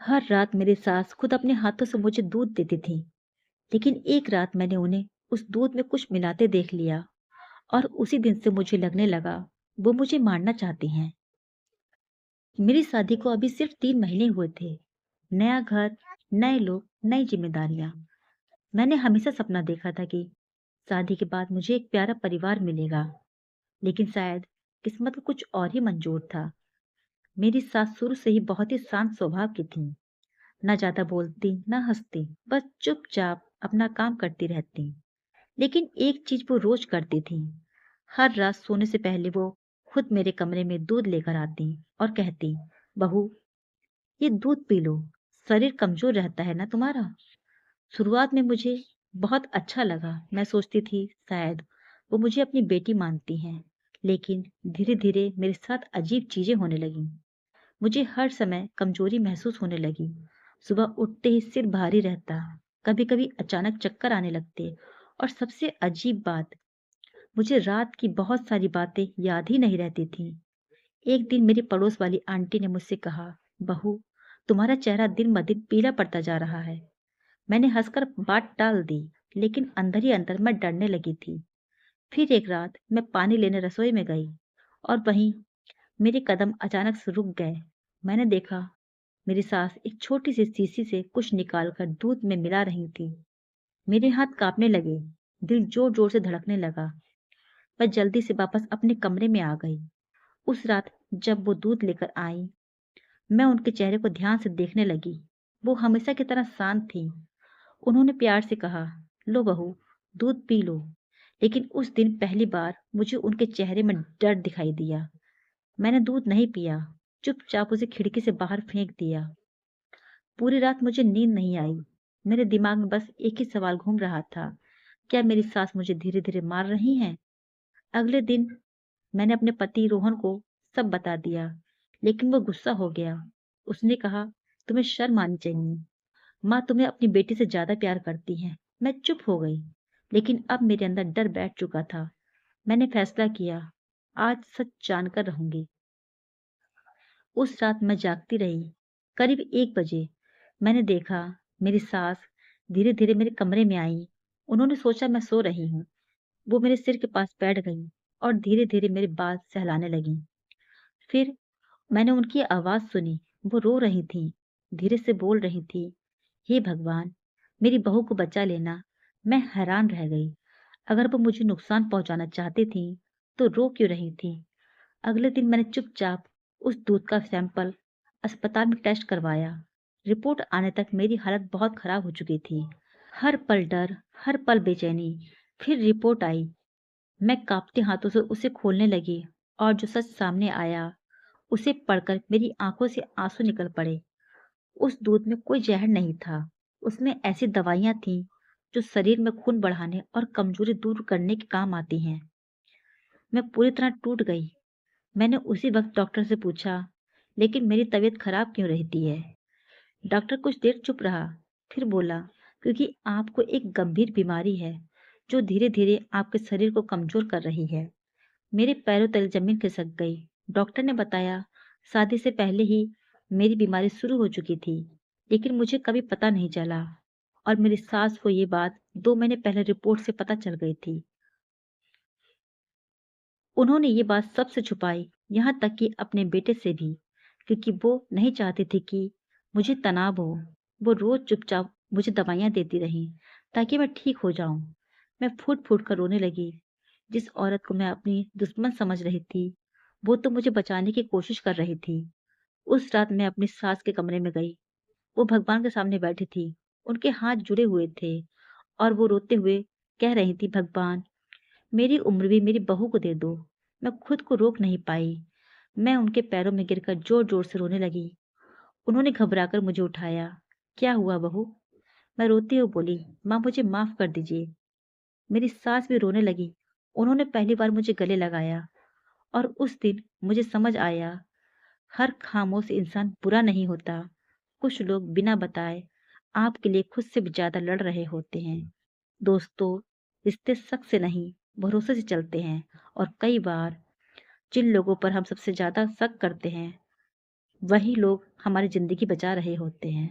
हर रात मेरी सास खुद अपने हाथों से मुझे दूध देती थी, लेकिन एक रात मैंने उन्हें उस दूध में कुछ मिलाते देख लिया और उसी दिन से मुझे लगने लगा वो मुझे मारना चाहती हैं। मेरी शादी को अभी सिर्फ 3 महीने हुए थे। नया घर, नए लोग, नई जिम्मेदारियां। मैंने हमेशा सपना देखा था कि शादी के बाद मुझे एक प्यारा परिवार मिलेगा, लेकिन शायद किस्मत का कुछ और ही मंजूर था। मेरी सास शुरू से ही बहुत ही शांत स्वभाव की थी। ना ज्यादा बोलती, ना हंसती, बस चुपचाप अपना काम करती रहती। लेकिन एक चीज वो रोज करती थी। हर रात सोने से पहले वो खुद मेरे कमरे में दूध लेकर आती और कहती, बहू, ये दूध पी लो, शरीर कमजोर रहता है ना तुम्हारा। शुरुआत में मुझे बहुत अच्छा लगा। मैं सोचती थी शायद वो मुझे अपनी बेटी मानती हैं। लेकिन धीरे धीरे मेरे साथ अजीब चीजें होने लगी। मुझे हर समय कमजोरी महसूस होने लगी। सुबह उठते ही सिर भारी रहता, कभी कभी अचानक चक्कर आने लगते, और सबसे अजीब बात, मुझे रात की बहुत सारी बातें याद ही नहीं रहती थी। एक दिन मेरी पड़ोस वाली आंटी ने मुझसे कहा, बहू, तुम्हारा चेहरा दिन ब दिन पीला पड़ता जा रहा है। मैंने हंसकर बात टाल दी, लेकिन अंदर ही अंदर मैं डरने लगी थी। फिर एक रात मैं पानी लेने रसोई में गई, और वहीं मेरे कदम अचानक से रुक गए। मैंने देखा मेरी सास एक छोटी सी शीशी से कुछ निकालकर दूध में मिला रही थी। मेरे हाथ कांपने लगे, दिल जोर जोर से धड़कने लगा। मैं जल्दी से वापस अपने कमरे में आ गई। उस रात जब वो दूध लेकर आई, मैं उनके चेहरे को ध्यान से देखने लगी। वो हमेशा की तरह शांत थी। उन्होंने प्यार से कहा, लो बहू, दूध पी लो। लेकिन उस दिन पहली बार मुझे उनके चेहरे में डर दिखाई दिया। मैंने दूध नहीं पिया, चुपचाप उसे खिड़की से बाहर फेंक दिया। पूरी रात मुझे नींद नहीं आई। मेरे दिमाग में बस एक ही सवाल घूम रहा था, क्या मेरी सास मुझे धीरे धीरे मार रही हैं? अगले दिन मैंने अपने पति रोहन को सब बता दिया, लेकिन वो गुस्सा हो गया। उसने कहा, तुम्हें शर्म आनी चाहिए, माँ तुम्हें अपनी बेटी से ज्यादा प्यार करती है। मैं चुप हो गई, लेकिन अब मेरे अंदर डर बैठ चुका था। मैंने फैसला किया, आज सच जानकर रहूंगी। उस रात मैं जागती रही। करीब 1 बजे मैंने देखा मेरी सास धीरे धीरे मेरे कमरे में आई। उन्होंने सोचा मैं सो रही हूँ। वो मेरे सिर के पास बैठ गई और धीरे धीरे मेरे बाल सहलाने लगी। फिर मैंने उनकी आवाज सुनी। वो रो रही थी, धीरे से बोल रही थी, हे भगवान, मेरी बहू को बचा लेना। मैं हैरान रह गई। अगर वो मुझे नुकसान पहुंचाना चाहती थी तो रो क्यों रही थी? अगले दिन मैंने चुपचाप उस दूध का सैंपल अस्पताल में टेस्ट करवाया। रिपोर्ट आने तक मेरी हालत बहुत खराब हो चुकी थी। हर पल डर, हर पल बेचैनी। फिर रिपोर्ट आई। मैं कांपते हाथों से उसे खोलने लगी, और जो सच सामने आया उसे पढ़कर मेरी आंखों से आंसू निकल पड़े। उस दूध में कोई जहर नहीं था। उसमें ऐसी दवाइयां थीं जो शरीर में खून बढ़ाने और कमजोरी दूर करने के काम आती हैं। मैं पूरी तरह टूट गई। मैंने उसी वक्त डॉक्टर से पूछा, लेकिन मेरी तबीयत खराब क्यों रहती है? डॉक्टर कुछ देर चुप रहा, फिर बोला, क्योंकि आपको एक गंभीर बीमारी है जो धीरे धीरे आपके शरीर को कमजोर कर रही है। मेरे पैरों तले जमीन खिसक गई। डॉक्टर ने बताया, शादी से पहले ही मेरी बीमारी शुरू हो चुकी थी, लेकिन मुझे कभी पता नहीं चला। और मेरी सास को ये बात 2 महीने पहले रिपोर्ट से पता चल गई थी। उन्होंने ये बात सबसे छुपाई, यहाँ तक कि अपने बेटे से भी, क्योंकि वो नहीं चाहती थी कि मुझे तनाव हो। वो रोज चुपचाप मुझे दवाइयाँ देती रही ताकि मैं ठीक हो जाऊं। मैं फूट फूट कर रोने लगी। जिस औरत को मैं अपनी दुश्मन समझ रही थी, वो तो मुझे बचाने की कोशिश कर रही थी। उस रात मैं अपनी सास के कमरे में गई। वो भगवान के सामने बैठी थी। उनके हाथ जुड़े हुए थे, और वो रोते हुए कह रही थी, भगवान, मेरी उम्र भी मेरी बहू को दे दो। मैं खुद को रोक नहीं पाई। मैं उनके पैरों में गिरकर जोर जोर से रोने लगी। उन्होंने घबराकर मुझे उठाया। क्या हुआ बहू? मैं रोती हुई बोली, माँ, मुझे माफ कर दीजिए। मेरी सास भी रोने लगी। उन्होंने पहली बार मुझे गले लगाया, और उस दिन मुझे समझ आया, हर खामोश इंसान बुरा नहीं होता। कुछ लोग बिना बताए आपके लिए खुद से भी ज्यादा लड़ रहे होते हैं। दोस्तों, रिश्ते शक से नहीं, भरोसे से चलते हैं। और कई बार जिन लोगों पर हम सबसे ज्यादा शक करते हैं, वही लोग हमारी ज़िंदगी बचा रहे होते हैं।